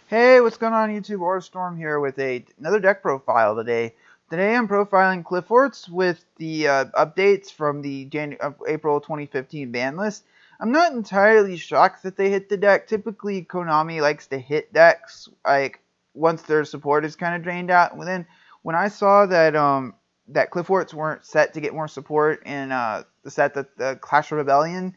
Hey, what's going on YouTube? Storm here with another deck profile today. Today I'm profiling Qliphorts with the updates from the April 2015 ban list. I'm not entirely shocked that they hit the deck. Typically, Konami likes to hit decks like once their support is kind of drained out. And then when I saw that Qliphorts weren't set to get more support in the set that the Clash of Rebellion,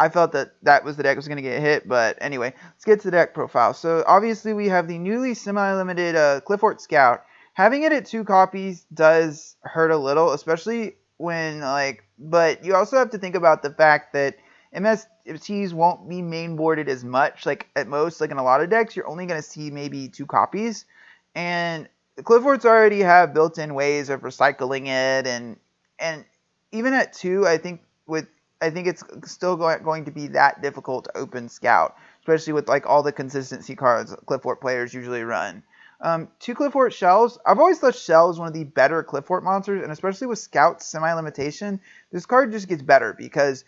I felt that that was the deck that was going to get hit, but anyway, let's get to the deck profile. So obviously we have the newly semi-limited Qliphort Scout. Having it at 2 copies does hurt a little, especially when but you also have to think about the fact that MSTs won't be mainboarded as much. Like at most, like in a lot of decks, you're only going to see maybe 2 copies, and the Qliphorts already have built-in ways of recycling it, and even at 2, I think it's still going to be that difficult to open Scout, especially with like all the consistency cards Qliphort players usually run. 2 Qliphort shells. I've always thought Shell is one of the better Qliphort monsters, and especially with Scout's semi-limitation, this card just gets better because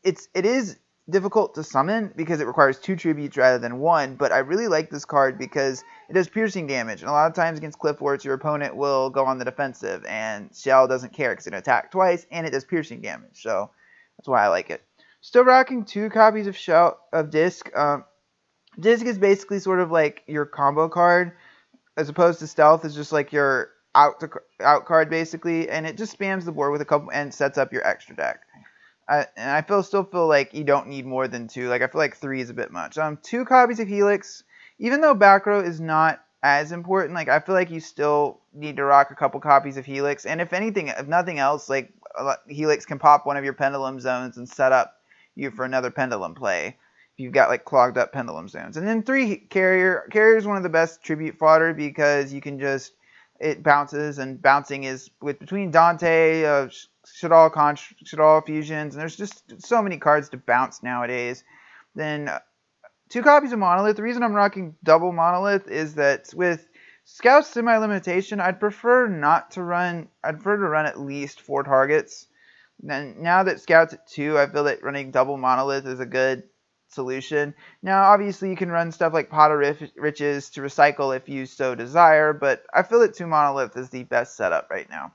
it is difficult to summon because it requires 2 tributes rather than 1, but I really like this card because it does piercing damage, and a lot of times against Qliphorts, your opponent will go on the defensive, and Shell doesn't care because it attack twice, and it does piercing damage, so that's why I like it. Still rocking 2 copies of Disc. Disc is basically sort of like your combo card, as opposed to Stealth is just like your out card basically, and it just spams the board with a couple and sets up your extra deck. And I still feel like you don't need more than 2. Like I feel like 3 is a bit much. 2 copies of Helix, even though back row is not as important. Like I feel like you still need to rock a couple copies of Helix, and if nothing else, like Helix can pop one of your pendulum zones and set up you for another pendulum play if you've got like clogged up pendulum zones. And then 3 carrier. Carrier is one of the best tribute fodder because you can just it bounces, and bouncing is between Dante, Shaddoll fusions, and there's just so many cards to bounce nowadays. Then 2 copies of Monolith. The reason I'm rocking double Monolith is that with Scout's semi-limitation, I'd prefer to run at least 4 targets. Then now that Scout's at 2, I feel that running double Monolith is a good solution. Now, obviously, you can run stuff like Pot of Riches to recycle if you so desire, but I feel that 2 Monolith is the best setup right now.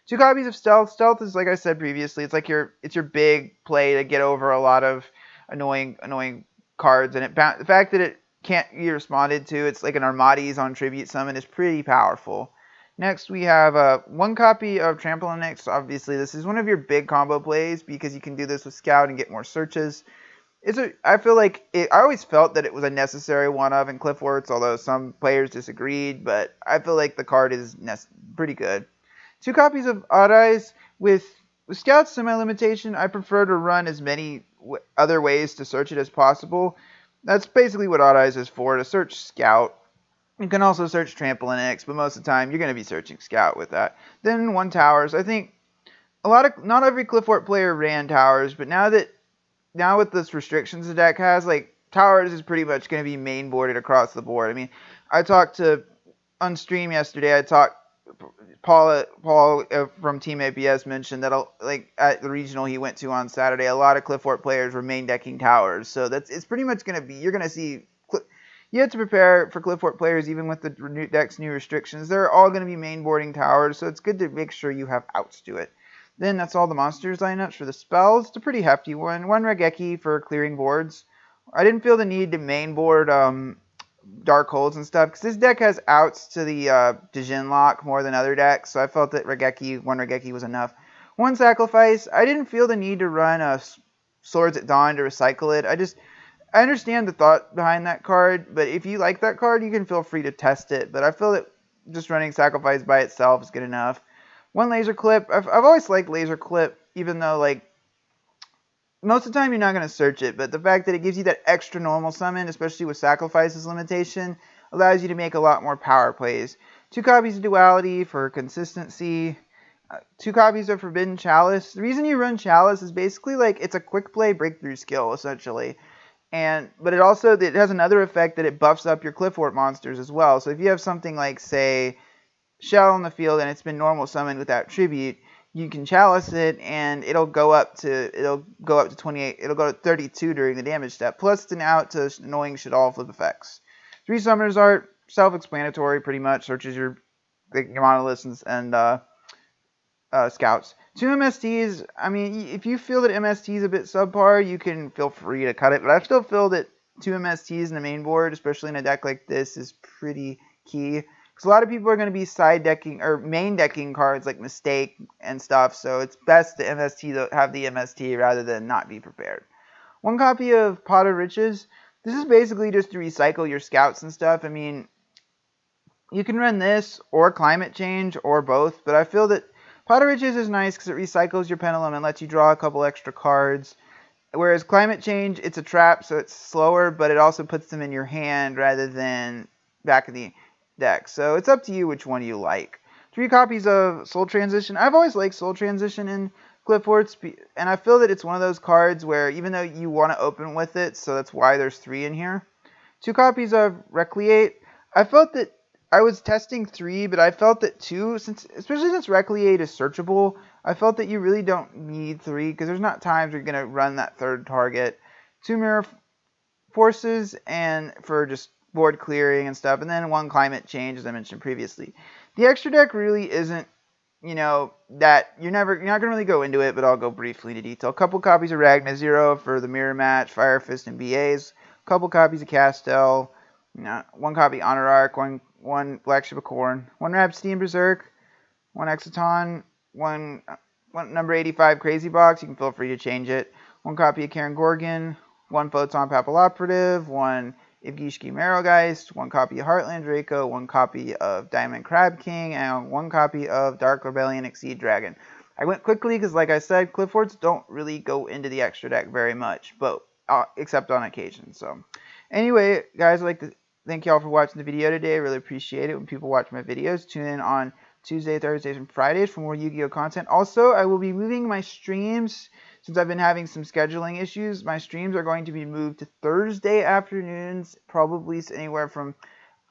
2 copies of Stealth. Stealth is, like I said previously, it's your big play to get over a lot of annoying cards, and the fact that it can't be responded to, it's like an Armades on Tribute Summon, is pretty powerful. Next, we have 1 copy of Trampolinix. Obviously, this is one of your big combo plays because you can do this with Scout and get more searches. I always felt that it was a necessary one of in Qliphorts, although some players disagreed, but I feel like the card is pretty good. 2 copies of Odd Eyes. With Scout's semi-limitation, I prefer to run as many other ways to search it as possible. That's basically what Odd Eyes is for, to search Scout. You can also search Trampolinix, but most of the time you're going to be searching Scout with that. Then 1 Towers. I think not every Qliphort player ran Towers, but now with this restrictions the deck has, like Towers is pretty much going to be mainboarded across the board. I mean, on stream yesterday, Paul from Team APS mentioned that like at the regional he went to on Saturday, a lot of Qliphort players were main decking Towers. So it's pretty much going to be, you're going to see, you have to prepare for Qliphort players even with the deck's new restrictions. They're all going to be mainboarding Towers, so it's good to make sure you have outs to it. Then that's all the monsters lineups for the spells. It's a pretty hefty one. 1 Regeki for clearing boards. I didn't feel the need to mainboard Dark Holds and stuff, because this deck has outs to the Dijin Lock more than other decks, so I felt that 1 Regeki was enough. 1 Sacrifice. I didn't feel the need to run Swords at Dawn to recycle it. I understand the thought behind that card, but if you like that card, you can feel free to test it, but I feel that just running Sacrifice by itself is good enough. 1 Laser Clip. I've always liked Laser Clip, even though, like, most of the time you're not going to search it, but the fact that it gives you that extra normal summon, especially with Sacrifice's limitation, allows you to make a lot more power plays. 2 copies of Duality for consistency. 2 copies of Forbidden Chalice. The reason you run Chalice is basically like it's a quick play breakthrough skill, essentially. But it has another effect that it buffs up your Qliphort monsters as well. So if you have something like, say, Shell in the field and it's been normal summoned without tribute, you can Chalice it and it'll go up to 28. It'll go to 32 during the damage step. Plus it's an out to annoying Shaddoll flip effects. 3 summoners art, self-explanatory pretty much. Searches your monoliths and scouts. 2 MSTs, I mean, if you feel that MST is a bit subpar, you can feel free to cut it, but I still feel that 2 MSTs in the main board, especially in a deck like this, is pretty key. Because a lot of people are going to be side decking or main decking cards like Mistake and stuff, so it's best to have the MST rather than not be prepared. 1 copy of Pot of Riches. This is basically just to recycle your scouts and stuff. I mean, you can run this or Climate Change or both, but I feel that Pot of Riches is nice because it recycles your Pendulum and lets you draw a couple extra cards. Whereas Climate Change, it's a trap, so it's slower, but it also puts them in your hand rather than back in the deck. So it's up to you which one you like. 3 copies of Soul Transition. I've always liked Soul Transition in Qliphorts, and I feel that it's one of those cards where even though you want to open with it, so that's why there's 3 in here. 2 copies of Recreate. I felt that I was testing 3, but I felt that 2, especially since Recreate is searchable, I felt that you really don't need 3, because there's not times you're going to run that 3rd target. 2 Mirror Forces, and for just board clearing and stuff, and then 1 Climate Change, as I mentioned previously. The extra deck really isn't, that you're not going to really go into it, but I'll go briefly into detail. A couple copies of Ragna Zero for the Mirror Match, Fire Fist, and BAs. A couple copies of Castel. 1 copy Honor Arc, 1 Black Ship of Corn, 1 Rhapsody and Berserk, 1 Exciton, 1 number 85 Crazy Box. You can feel free to change it. 1 copy of Karen Gorgon, 1 Photon Papilloperative, 1 Yugioh Marrowgeist, 1 copy of Heartland Draco, 1 copy of Diamond Crab King, and 1 copy of Dark Rebellion Exceed Dragon. I went quickly because, like I said, Qliphorts don't really go into the extra deck very much, but except on occasion. So, anyway, guys, I'd like to thank y'all for watching the video today. I really appreciate it when people watch my videos. Tune in on Tuesday, Thursdays, and Fridays for more Yu-Gi-Oh content. Also, I will be moving my streams. Since I've been having some scheduling issues, my streams are going to be moved to Thursday afternoons, probably anywhere from,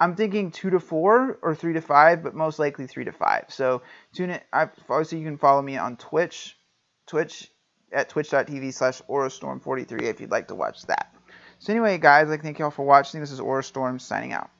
I'm thinking 2 to 4 or 3 to 5, but most likely 3 to 5. So tune in. Obviously, you can follow me on Twitch at twitch.tv/AuraStorm43 if you'd like to watch that. So anyway, guys, I'd like to thank y'all for watching. This is AuraStorm signing out.